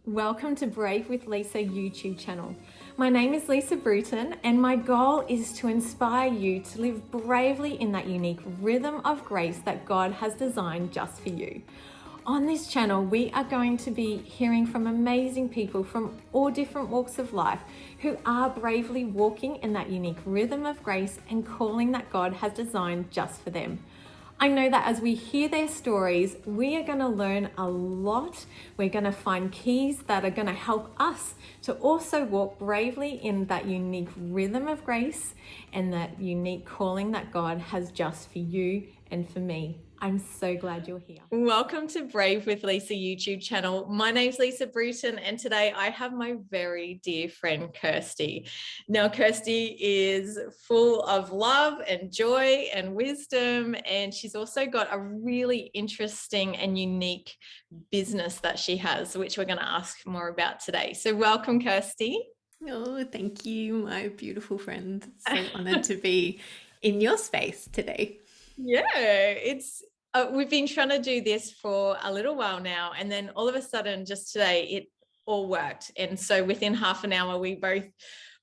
Welcome to Brave with Lisa YouTube channel. My name is Lisa Bruton and my goal is to inspire you to live bravely in that unique rhythm of grace that God has designed just for you. On this channel, we are going to be hearing from amazing people from all different walks of life who are bravely walking in that unique rhythm of grace and calling that God has designed just for them. I know that as we hear their stories, we are going to learn a lot. We're going to find keys that are going to help us to also walk bravely in that unique rhythm of grace and that unique calling that God has just for you and for me. I'm so glad you're here. Welcome to Brave with Lisa YouTube channel. My name's Lisa Bruton and today I have my very dear friend Kirsty. Now Kirsty is full of love and joy and wisdom, and she's also got a really interesting and unique business that she has, which we're going to ask more about today. So welcome, Kirsty. Oh, thank you, my beautiful friend. So honored to be in your space today. Yeah, we've been trying to do this for a little while now, and then all of a sudden just today it all worked. And so within half an hour we both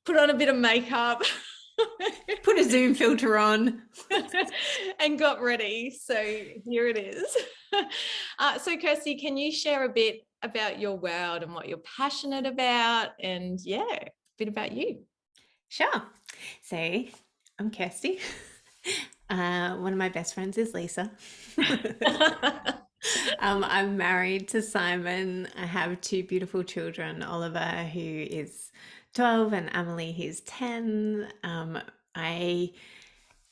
put on a bit of makeup, put a Zoom filter on and got ready. So here it is. So Kirsty, can you share a bit about your world and what you're passionate about, and a bit about you? Sure. So I'm Kirsty. One of my best friends is Lisa. I'm married to Simon. I have two beautiful children, Oliver, who is 12, and Emily, who's 10. I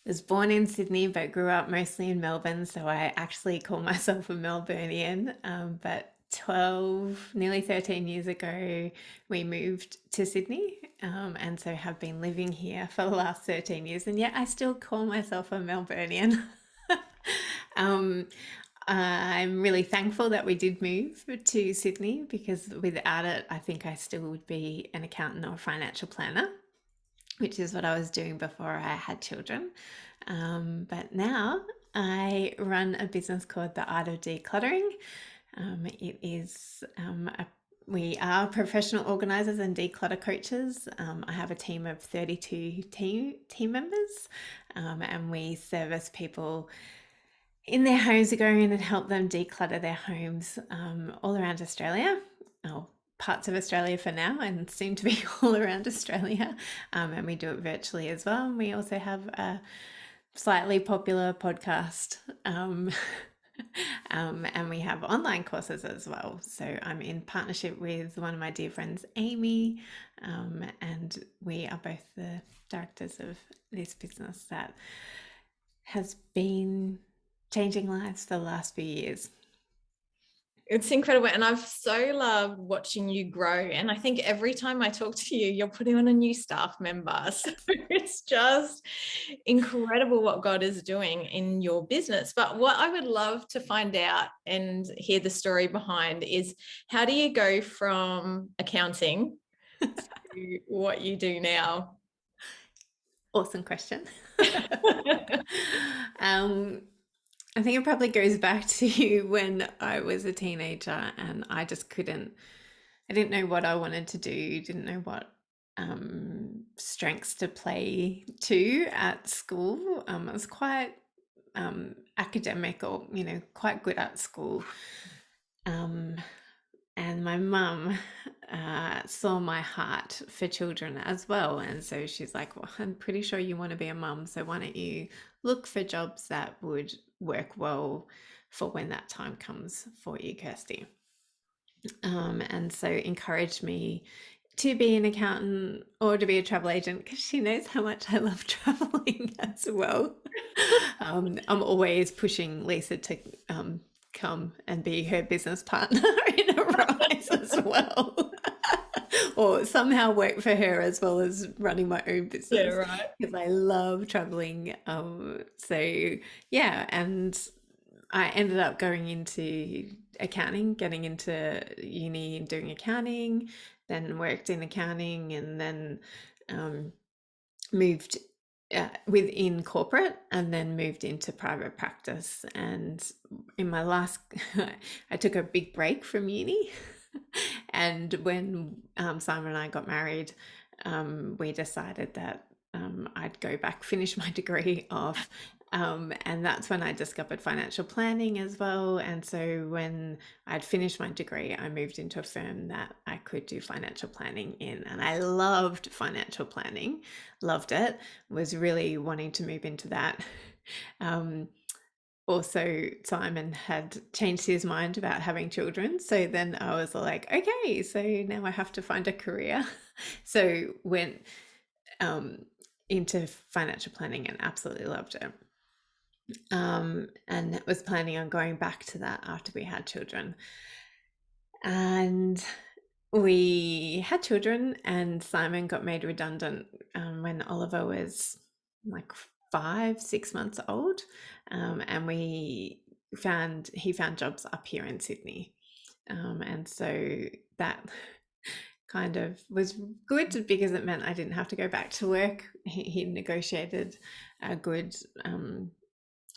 was born in Sydney, but grew up mostly in Melbourne. So I actually call myself a Melburnian. But 12, nearly 13 years ago, we moved to Sydney, and so have been living here for the last 13 years. And yet I still call myself a Melburnian. I'm really thankful that we did move to Sydney, because without it, I think I still would be an accountant or a financial planner, which is what I was doing before I had children. But now I run a business called the Art of Decluttering. We are professional organizers and declutter coaches. I have a team of 32 team members, and we service people in their homes to go in and help them declutter their homes all around Australia. Parts of Australia for now, and soon to be all around Australia. And we do it virtually as well. And we also have a slightly popular podcast. And we have online courses as well. So I'm in partnership with one of my dear friends, Amy, and we are both the directors of this business that has been changing lives for the last few years. It's incredible. And I've so loved watching you grow. And I think every time I talk to you, you're putting on a new staff member. So it's just incredible what God is doing in your business. But what I would love to find out and hear the story behind is, how do you go from accounting to what you do now? Awesome question. I think it probably goes back to when I was a teenager and I didn't know what I wanted to do, didn't know what strengths to play to at school. I was quite academic, or, quite good at school. And my mum saw my heart for children as well. And so she's like, well, I'm pretty sure you want to be a mum. So why don't you look for jobs that would work well for when that time comes for you, Kirsty? And so encouraged me to be an accountant or to be a travel agent, because she knows how much I love traveling as well. I'm always pushing Lisa to come and be her business partner in a rise as well. Or somehow work for her as well as running my own business. Yeah, right. Because I love traveling. And I ended up going into accounting, getting into uni and doing accounting, then worked in accounting, and then moved within corporate, and then moved into private practice. And in my last, I took a big break from uni And when Simon and I got married, we decided that I'd go back, finish my degree off. And that's when I discovered financial planning as well. And so when I'd finished my degree, I moved into a firm that I could do financial planning in. And I loved financial planning, loved it, was really wanting to move into that. Also, Simon had changed his mind about having children. So then I was like, okay, so now I have to find a career. So went into financial planning and absolutely loved it. And was planning on going back to that after we had children. And we had children, and Simon got made redundant when Oliver was like 5-6 months old, and he found jobs up here in Sydney, and so that kind of was good because it meant I didn't have to go back to work. He negotiated a good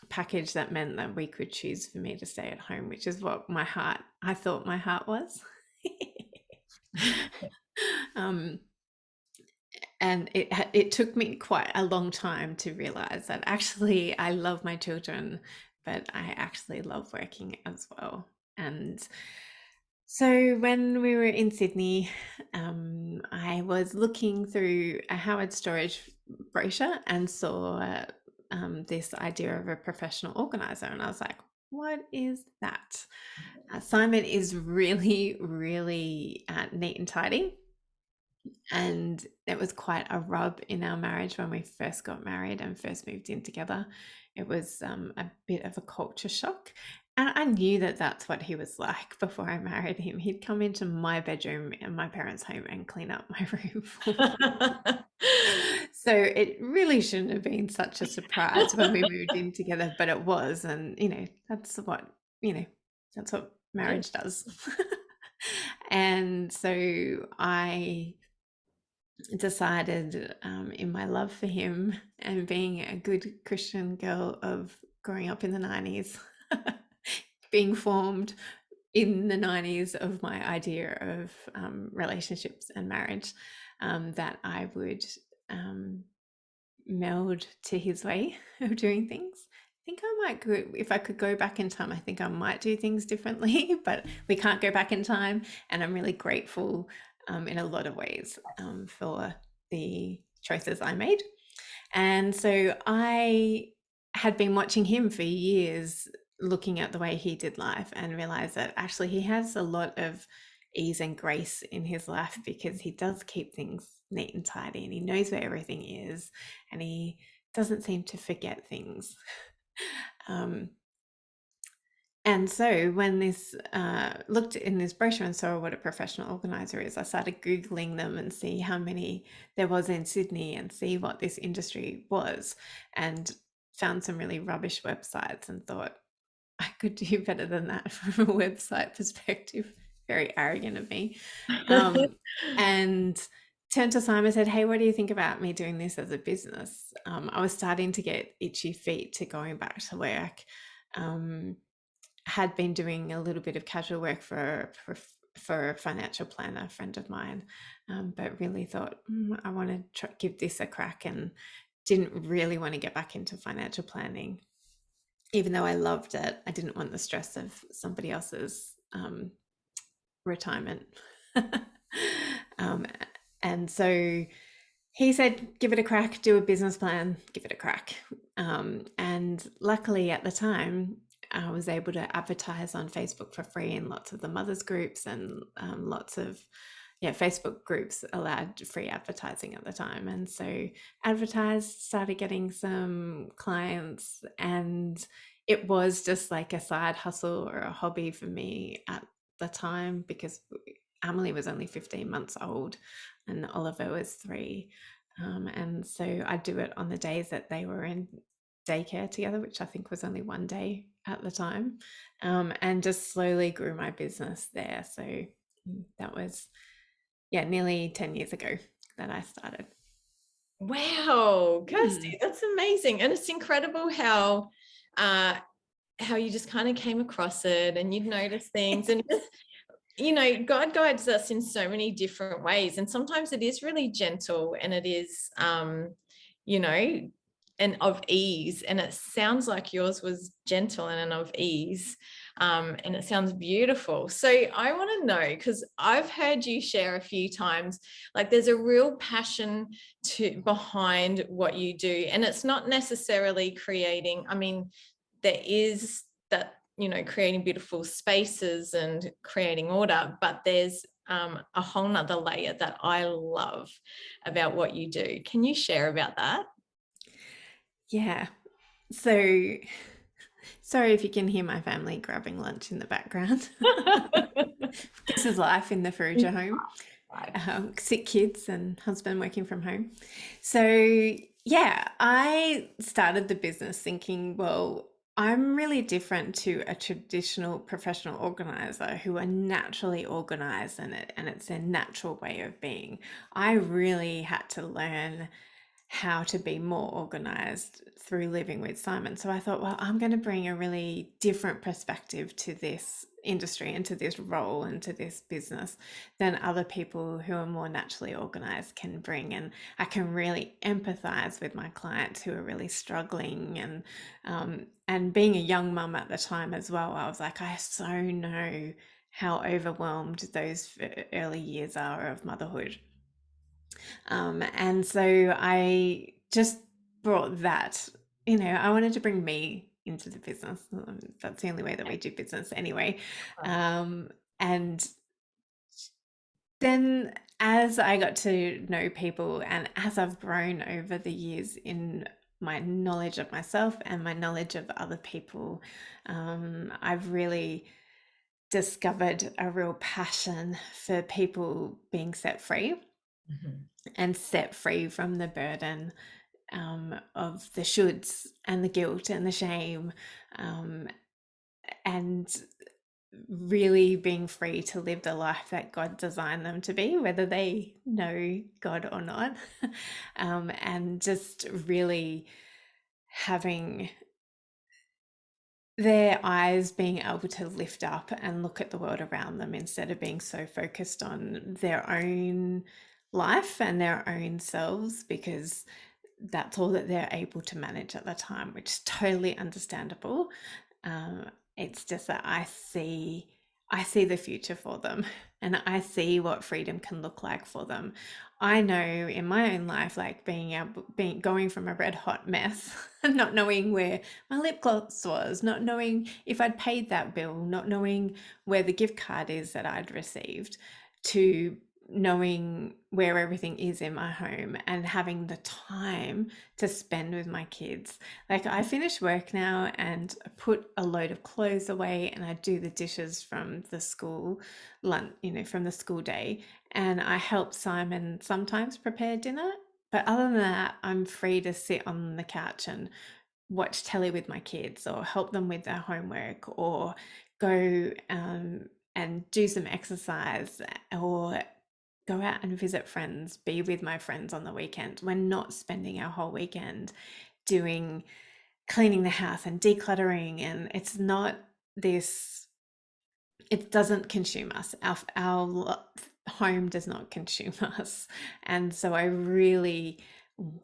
package that meant that we could choose for me to stay at home, which is what I thought my heart was. And it took me quite a long time to realize that actually I love my children, but I actually love working as well. And so when we were in Sydney, I was looking through a Howard Storage brochure and saw this idea of a professional organizer, and I was like, what is that? Simon is really, really neat and tidy. And it was quite a rub in our marriage when we first got married and first moved in together. It was a bit of a culture shock. And I knew that that's what he was like before I married him. He'd come into my bedroom in my parents' home and clean up my room for me. So it really shouldn't have been such a surprise when we moved in together, but it was. And, that's what, that's what marriage does. And so I decided, in my love for him and being a good Christian girl of growing up in the 90s, being formed in the 90s of my idea of relationships and marriage, that I would meld to his way of doing things. I think I might if I could go back in time, I think I might do things differently, but we can't go back in time. And I'm really grateful in a lot of ways for the choices I made. And so I had been watching him for years, looking at the way he did life, and realized that actually he has a lot of ease and grace in his life because he does keep things neat and tidy, and he knows where everything is, and he doesn't seem to forget things. And so when this looked in this brochure and saw what a professional organizer is, I started Googling them and see how many there was in Sydney and see what this industry was, and found some really rubbish websites and thought I could do better than that from a website perspective. Very arrogant of me. And turned to Simon and said, hey, what do you think about me doing this as a business? I was starting to get itchy feet to going back to work. Had been doing a little bit of casual work for a financial planner, a friend of mine, but really thought I want to give this a crack, and didn't really want to get back into financial planning. Even though I loved it, I didn't want the stress of somebody else's retirement. And so he said, give it a crack, do a business plan, give it a crack. And luckily at the time, I was able to advertise on Facebook for free in lots of the mothers groups, and lots of Facebook groups allowed free advertising at the time. And so advertised, started getting some clients, and it was just like a side hustle or a hobby for me at the time, because Emily was only 15 months old and Oliver was 3. And so I'd do it on the days that they were in daycare together, which I think was only one day at the time, and just slowly grew my business there. So that was nearly 10 years ago that I started. Wow, Kirsty, that's amazing. And it's incredible how you just kind of came across it and you'd notice things. And God guides us in so many different ways. And sometimes it is really gentle and it is, you know, and of ease. And it sounds like yours was gentle and of ease. And it sounds beautiful. So I want to know, because I've heard you share a few times, like there's a real passion behind what you do. And it's not necessarily creating, I mean, there is that, creating beautiful spaces and creating order, but there's a whole nother layer that I love about what you do. Can you share about that? Yeah. So sorry if you can hear my family grabbing lunch in the background. This is life in the Farrugia home. Sick kids and husband working from home. So yeah, I started the business thinking, well, I'm really different to a traditional professional organizer who are naturally organized and it's their natural way of being. I really had to learn how to be more organized through living with Simon. So I thought, well, I'm going to bring a really different perspective to this industry and to this role and to this business than other people who are more naturally organized can bring. And I can really empathize with my clients who are really struggling. And being a young mum at the time as well, I was like, I so know how overwhelmed those early years are of motherhood. And so I just brought that, I wanted to bring me into the business. That's the only way that we do business anyway. And then as I got to know people and as I've grown over the years in my knowledge of myself and my knowledge of other people, I've really discovered a real passion for people being set free. Mm-hmm. And set free from the burden of the shoulds and the guilt and the shame, and really being free to live the life that God designed them to be, whether they know God or not. And just really having their eyes being able to lift up and look at the world around them instead of being so focused on their own life and their own selves, because that's all that they're able to manage at the time, which is totally understandable. It's just that I see the future for them and I see what freedom can look like for them. I know in my own life, like being going from a red hot mess, not knowing where my lip gloss was, not knowing if I'd paid that bill, not knowing where the gift card is that I'd received, to knowing where everything is in my home and having the time to spend with my kids. Like I finish work now and I put a load of clothes away and I do the dishes from the school lunch, from the school day, and I help Simon sometimes prepare dinner. But other than that, I'm free to sit on the couch and watch telly with my kids or help them with their homework or go and do some exercise or go out and visit friends, be with my friends on the weekend. We're not spending our whole weekend doing cleaning the house and decluttering, and it's not this, it doesn't consume us. Our home does not consume us. And so I really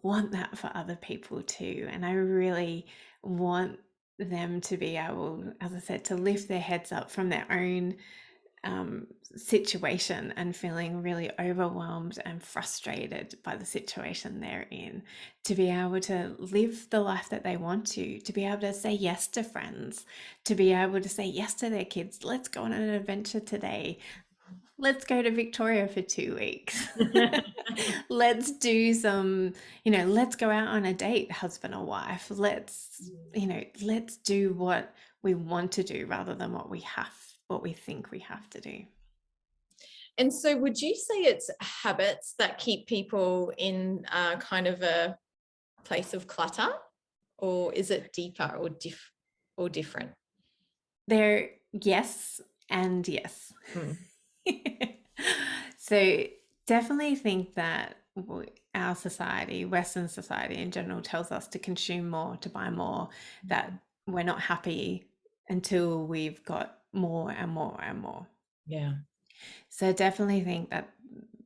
want that for other people too. And I really want them to be able, as I said, to lift their heads up from their own situation and feeling really overwhelmed and frustrated by the situation they're in, to be able to live the life that they want to be able to say yes to friends, to be able to say yes to their kids. Let's go on an adventure today. Let's go to Victoria for 2 weeks. Let's do some, let's go out on a date, husband or wife. Let's do what we want to do rather than what we think we have to do. And so would you say it's habits that keep people in kind of a place of clutter, or is it deeper or different? They're yes and yes. Mm. So definitely think that our society, Western society in general, tells us to consume more, to buy more, that we're not happy until we've got more and more and more. Yeah. So I definitely think that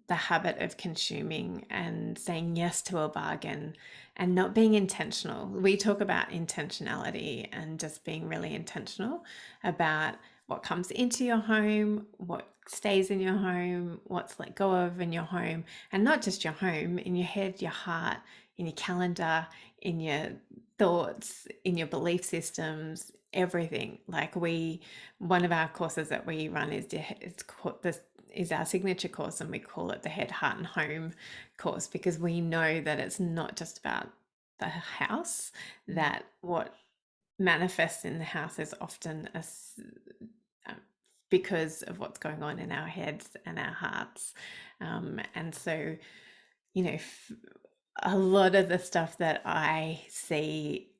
the habit of consuming and saying yes to a bargain and not being intentional. We talk about intentionality and just being really intentional about what comes into your home, what stays in your home, what's let go of in your home, and not just your home, in your head, your heart, in your calendar, in your thoughts, in your belief systems, everything. Like one of our courses that we run it's called this is our signature course, and we call it the Head, Heart and Home course, because we know that it's not just about the house, that what manifests in the house is often um, because of what's going on in our heads and our hearts. And so, a lot of the stuff that I see,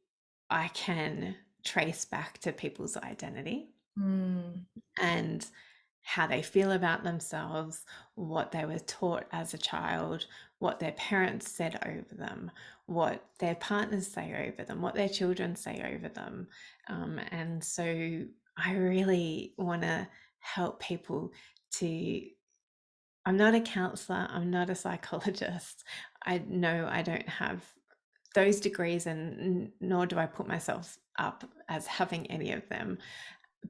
I can trace back to people's identity and how they feel about themselves, what they were taught as a child, what their parents said over them, what their partners say over them, what their children say over them. And so I really want to help people to. I'm not a counselor, I'm not a psychologist. I know I don't have those degrees, and nor do I put myself up as having any of them.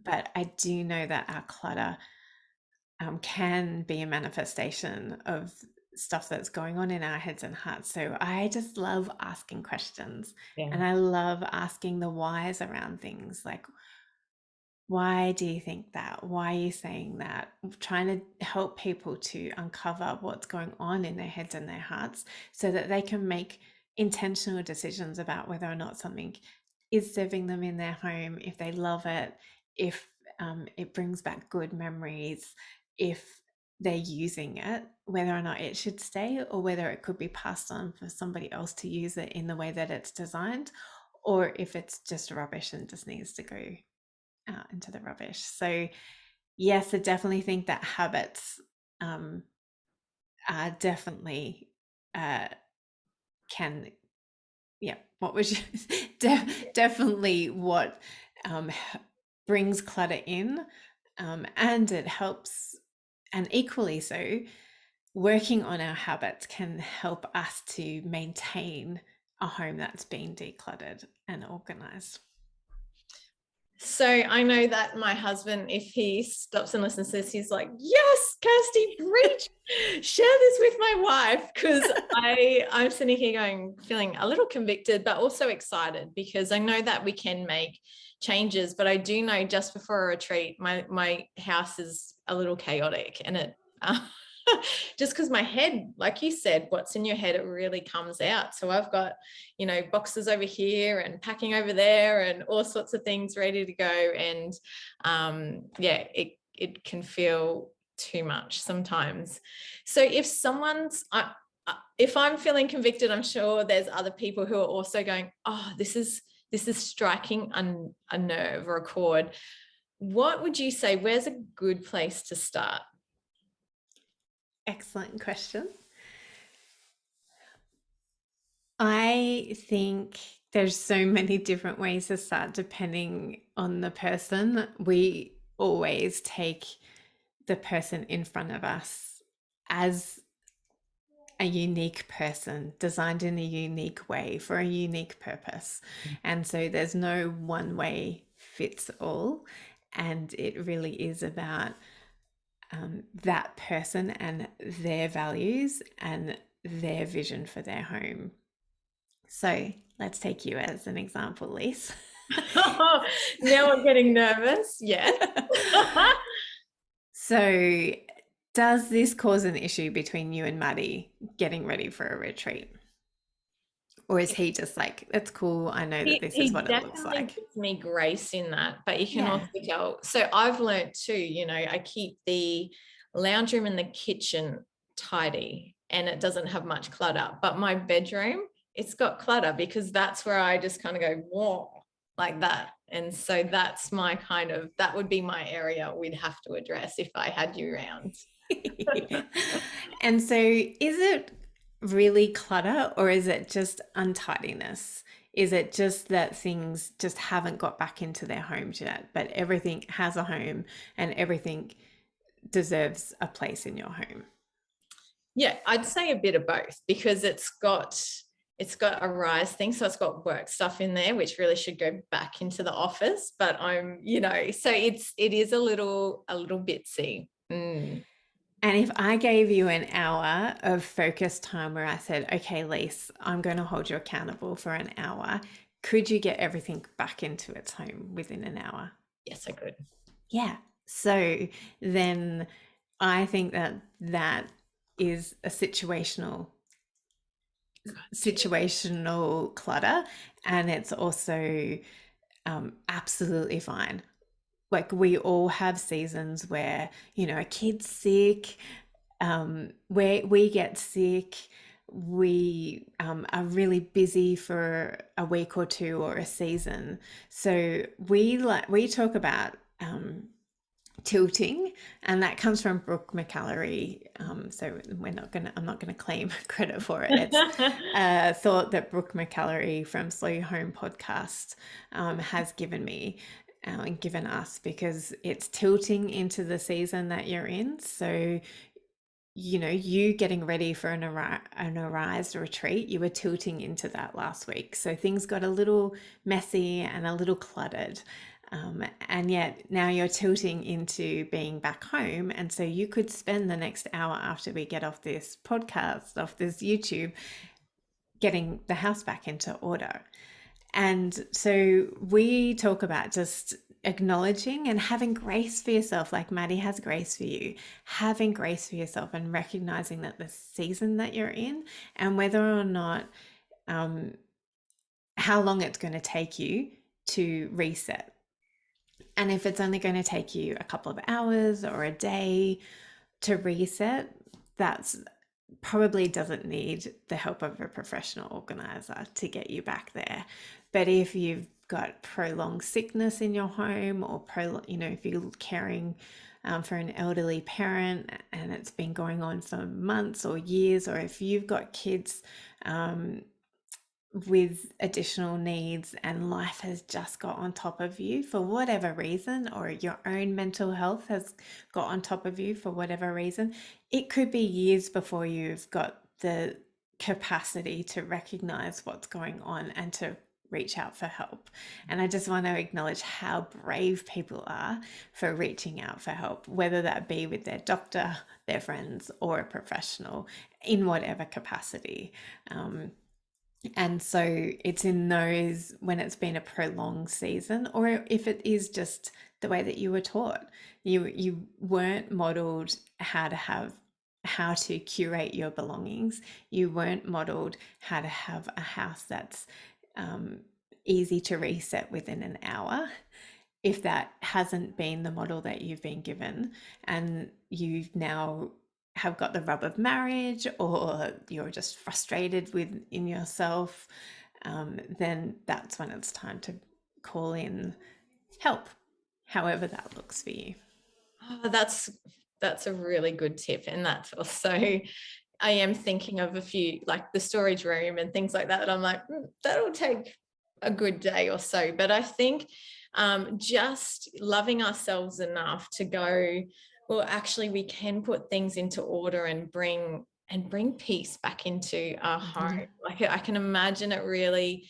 But I do know that our clutter can be a manifestation of stuff that's going on in our heads and hearts. So I just love asking questions, Yeah. and I love asking the whys around things, like, why do you think that? Why are you saying that? Trying to help people to uncover what's going on in their heads and their hearts so that they can make intentional decisions about whether or not something is serving them in their home, if they love it, if it brings back good memories, if they're using it, whether or not it should stay or whether it could be passed on for somebody else to use it in the way that it's designed, or if it's just rubbish and just needs to go out into the rubbish. So yes, I definitely think that habits are definitely can yeah. What was you, definitely what um, brings clutter in, and it helps, and equally so, working on our habits can help us to maintain a home that's been decluttered and organized. So I know that my husband, if he stops and listens to this, he's like, yes, Kirsty, preach, share this with my wife. Because I'm sitting here going, feeling a little convicted, but also excited, because I know that we can make changes. But I do know just before a retreat, my house is a little chaotic, and it just because my head, like you said, what's in your head, it really comes out. So I've got, boxes over here and packing over there and all sorts of things ready to go. And yeah, it can feel too much sometimes. So if I'm feeling convicted, I'm sure there's other people who are also going, oh, this is striking a nerve or a chord. What would you say? Where's a good place to start? Excellent question. I think there's so many different ways to start depending on the person. We always take the person in front of us as a unique person, designed in a unique way for a unique purpose. And so there's no one way fits all. And it really is about that person and their values and their vision for their home. So let's take you as an example, Lise. Now I'm getting nervous. Yeah. So, does this cause an issue between you and Maddie getting ready for a retreat? Or is he just like, that's cool, I know that this is He what it looks definitely like? gives me grace in that, but you can Yeah. also tell. So I've learned too, I keep the lounge room and the kitchen tidy, and it doesn't have much clutter. But my bedroom, it's got clutter, because that's where I just kind of go, whoa, like that. And so that would be my area we'd have to address if I had you around. And so, is it really clutter or is it just untidiness? Is it just that things just haven't got back into their homes yet, but everything has a home and everything deserves a place in your home? Yeah, I'd say a bit of both, because it's got a rise thing, so it's got work stuff in there which really should go back into the office, but so it is a little bitsy. And if I gave you an hour of focused time where I said, okay, Lise, I'm going to hold you accountable for an hour, could you get everything back into its home within an hour? Yes, I could. Yeah. So then I think that that is a situational clutter, and it's also absolutely fine. Like, we all have seasons where, a kid's sick, where we get sick, we are really busy for a week or two or a season. So we talk about tilting, and that comes from Brooke McAlary. So I'm not gonna claim credit for it. It's a thought that Brooke McAlary from Slow Your Home podcast has given me and given us, because it's tilting into the season that you're in. So you getting ready for an Arise retreat, you were tilting into that last week. So things got a little messy and a little cluttered. And yet now you're tilting into being back home. And so you could spend the next hour after we get off this podcast, off this YouTube, getting the house back into order. And so we talk about just acknowledging and having grace for yourself, like Maddie has grace for you, having grace for yourself and recognizing that the season that you're in, and whether or not, how long it's going to take you to reset. And if it's only going to take you a couple of hours or a day to reset, that's probably doesn't need the help of a professional organizer to get you back there. But if you've got prolonged sickness in your home, or if you're caring for an elderly parent and it's been going on for months or years, or if you've got kids with additional needs and life has just got on top of you for whatever reason, or your own mental health has got on top of you for whatever reason, it could be years before you've got the capacity to recognize what's going on and to reach out for help. And I just want to acknowledge how brave people are for reaching out for help, whether that be with their doctor, their friends, or a professional in whatever capacity. And so it's in those, when it's been a prolonged season, or if it is just the way that you were taught, you weren't modeled how to curate your belongings. You weren't modeled how to have a house that's easy to reset within an hour. If that hasn't been the model that you've been given, and you've now have got the rub of marriage, or you're just frustrated within yourself, then that's when it's time to call in help, however that looks for you. Oh, that's a really good tip, and that's also, I am thinking of a few, like the storage room and things like that, that I'm like, that'll take a good day or so. But I think just loving ourselves enough to go, well, actually, we can put things into order and bring peace back into our home. Like, I can imagine it really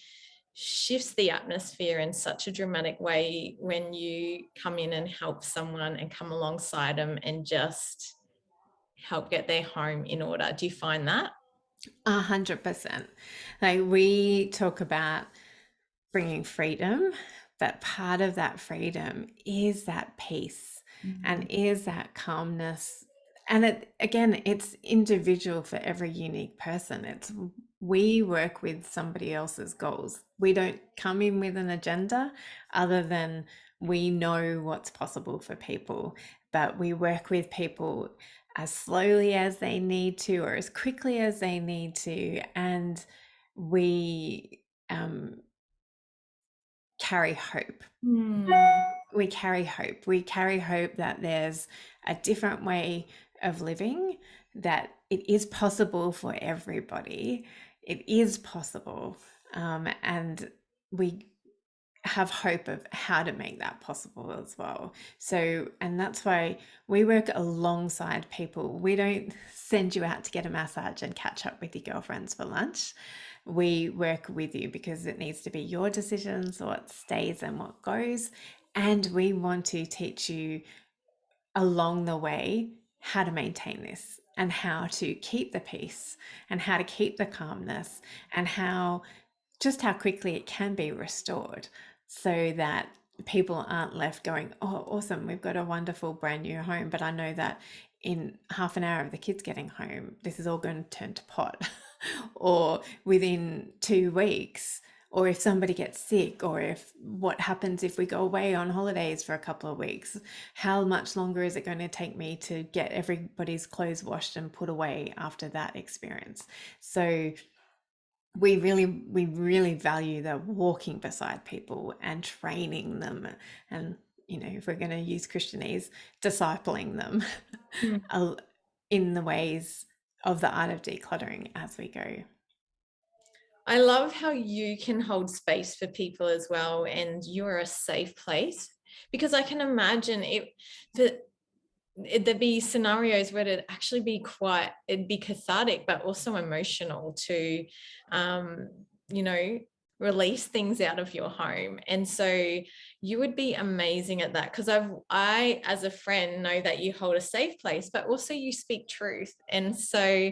shifts the atmosphere in such a dramatic way when you come in and help someone and come alongside them and just help get their home in order. Do you find that? 100%. Like, we talk about bringing freedom, but part of that freedom is that peace and is that calmness. And it's individual for every unique person. We work with somebody else's goals. We don't come in with an agenda, other than we know what's possible for people, but we work with people as slowly as they need to, or as quickly as they need to. And we carry hope. We carry hope. We carry hope that there's a different way of living, that it is possible for everybody. It is possible. And we have hope of how to make that possible as well. So, and that's why we work alongside people. We don't send you out to get a massage and catch up with your girlfriends for lunch. We work with you because it needs to be your decisions, what stays and what goes. And we want to teach you along the way how to maintain this and how to keep the peace and how to keep the calmness and how quickly it can be restored so that people aren't left going, oh, awesome, we've got a wonderful brand new home, but I know that in half an hour of the kids getting home, this is all going to turn to pot. Or within 2 weeks, or if somebody gets sick, or if what happens if we go away on holidays for a couple of weeks, how much longer is it going to take me to get everybody's clothes washed and put away after that experience? So we really value the walking beside people and training them, and if we're going to use Christianese, discipling them Mm. in the ways of the art of decluttering as we go. I love how you can hold space for people as well, and you're a safe place, because I can imagine there'd be scenarios where it'd be cathartic, but also emotional to, um, you know, release things out of your home. And so you would be amazing at that, because I, as a friend, know that you hold a safe place, but also you speak truth. And so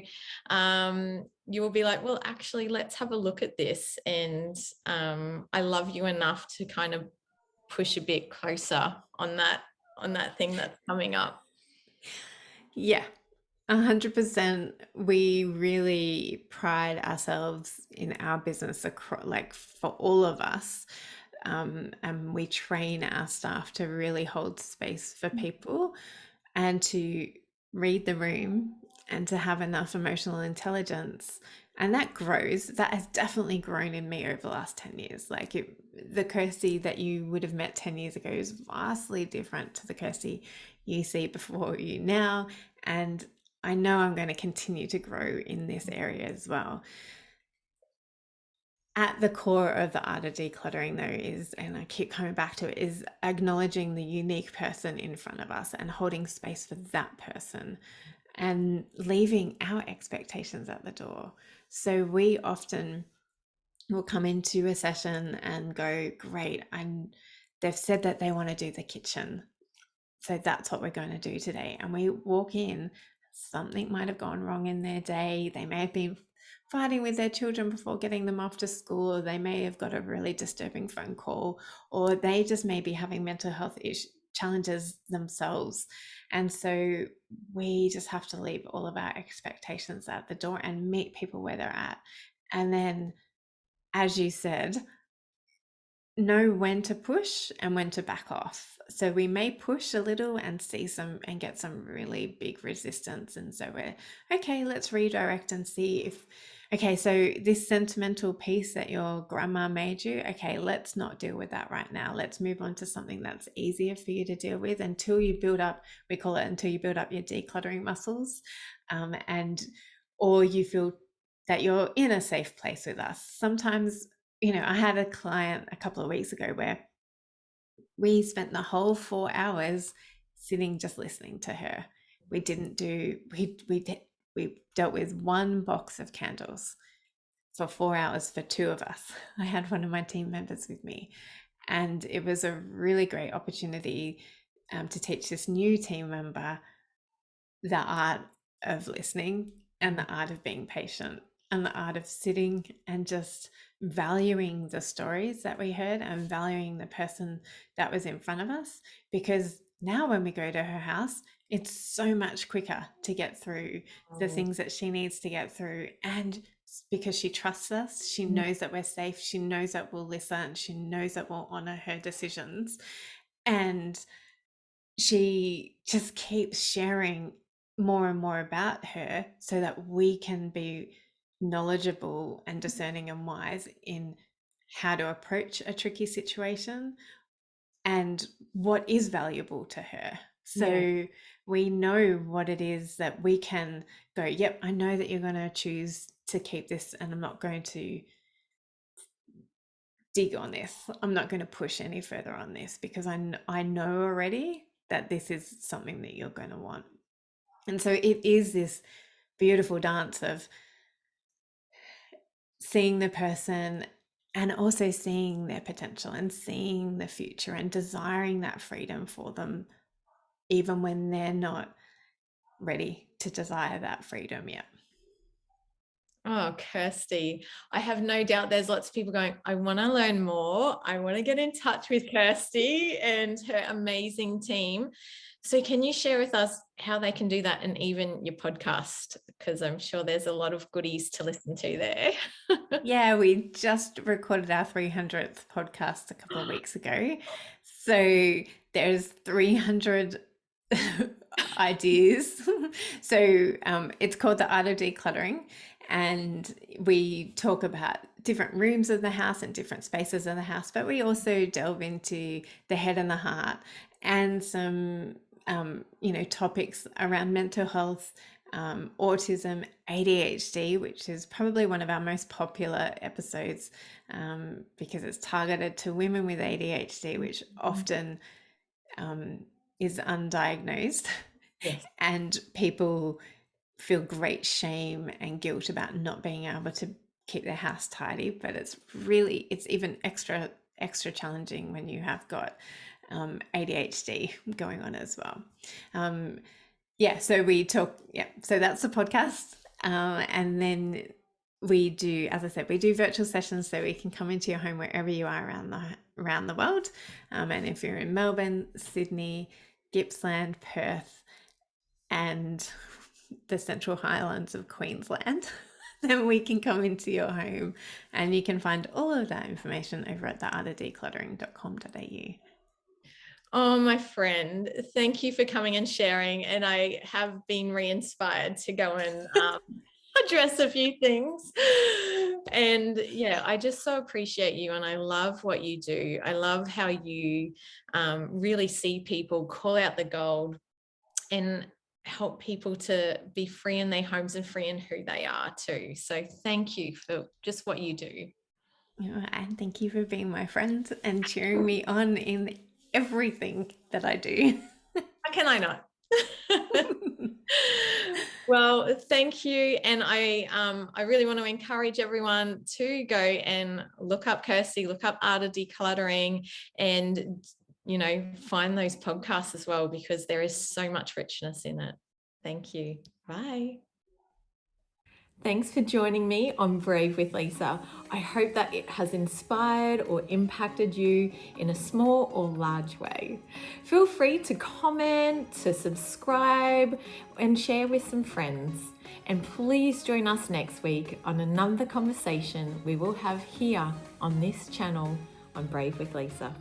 you will be like, well, actually, let's have a look at this. And I love you enough to kind of push a bit closer on that thing that's coming up. Yeah, 100%. We really pride ourselves in our business, like for all of us. And we train our staff to really hold space for people and to read the room and to have enough emotional intelligence. And that grows. That has definitely grown in me over the last 10 years. The Kirsty that you would have met 10 years ago is vastly different to the Kirsty you see before you now. And I know I'm going to continue to grow in this area as well. At the core of the art of decluttering, though, is, and I keep coming back to it, is acknowledging the unique person in front of us and holding space for that person and leaving our expectations at the door. So we often will come into a session and go, great, and they've said that they want to do the kitchen, so that's what we're going to do today. And we walk in, something might have gone wrong in their day. They may have been fighting with their children before getting them off to school, or they may have got a really disturbing phone call, or they just may be having mental health challenges themselves. And so we just have to leave all of our expectations at the door and meet people where they're at. And then, as you said, know when to push and when to back off. So we may push a little and see some and get some really big resistance. And so we're okay, let's redirect and see if, okay, so this sentimental piece that your grandma made you, okay, let's not deal with that right now. Let's move on to something that's easier for you to deal with until you build up, we call it until you build up your decluttering muscles. Or you feel that you're in a safe place with us. Sometimes, I had a client a couple of weeks ago where we spent the whole 4 hours sitting just listening to her. We didn't do, we dealt with one box of candles for 4 hours for two of us. I had one of my team members with me, and it was a really great opportunity to teach this new team member the art of listening and the art of being patient and the art of sitting and just valuing the stories that we heard and valuing the person that was in front of us. Because now when we go to her house, it's so much quicker to get through the things that she needs to get through. And because she trusts us, she knows that we're safe, she knows that we'll listen, she knows that we'll honor her decisions. And she just keeps sharing more and more about her so that we can be knowledgeable and discerning and wise in how to approach a tricky situation and what is valuable to her. So we know what it is that we can go, yep, I know that you're going to choose to keep this, and I'm not going to dig on this. I'm not going to push any further on this because I know already that this is something that you're going to want. And so it is this beautiful dance of seeing the person and also seeing their potential and seeing the future and desiring that freedom for them, even when they're not ready to desire that freedom yet. Oh, Kirsty, I have no doubt there's lots of people going, I want to learn more. I want to get in touch with Kirsty and her amazing team. So can you share with us how they can do that, and even your podcast? Because I'm sure there's a lot of goodies to listen to there. Yeah, we just recorded our 300th podcast a couple of weeks ago. So there's 300 ideas. So it's called the Art of Decluttering. And we talk about different rooms of the house and different spaces of the house, but we also delve into the head and the heart and some, topics around mental health, autism, ADHD, which is probably one of our most popular episodes because it's targeted to women with ADHD, which often is undiagnosed. Yes. And people feel great shame and guilt about not being able to keep their house tidy, but it's even extra challenging when you have got ADHD going on as well. So we talk, so that's the podcast. And then we do, as I said, we do virtual sessions, so we can come into your home wherever you are around the world. And if you're in Melbourne, Sydney, Gippsland, Perth, and the Central Highlands of Queensland, then we can come into your home, and you can find all of that information over at theartofdecluttering.com.au. Oh, my friend, thank you for coming and sharing. And I have been re-inspired to go and address a few things. And yeah, I just so appreciate you, and I love what you do. I love how you really see people, call out the gold, and help people to be free in their homes and free in who they are too. So thank you for just what you do. And thank you for being my friend and cheering me on in everything that I do. How can I not? Well, thank you. And I really want to encourage everyone to go and look up Kirsty, look up Art of Decluttering, and, find those podcasts as well, because there is so much richness in it. Thank you. Bye. Thanks for joining me on Brave with Lisa. I hope that it has inspired or impacted you in a small or large way. Feel free to comment, to subscribe, and share with some friends. And please join us next week on another conversation we will have here on this channel on Brave with Lisa.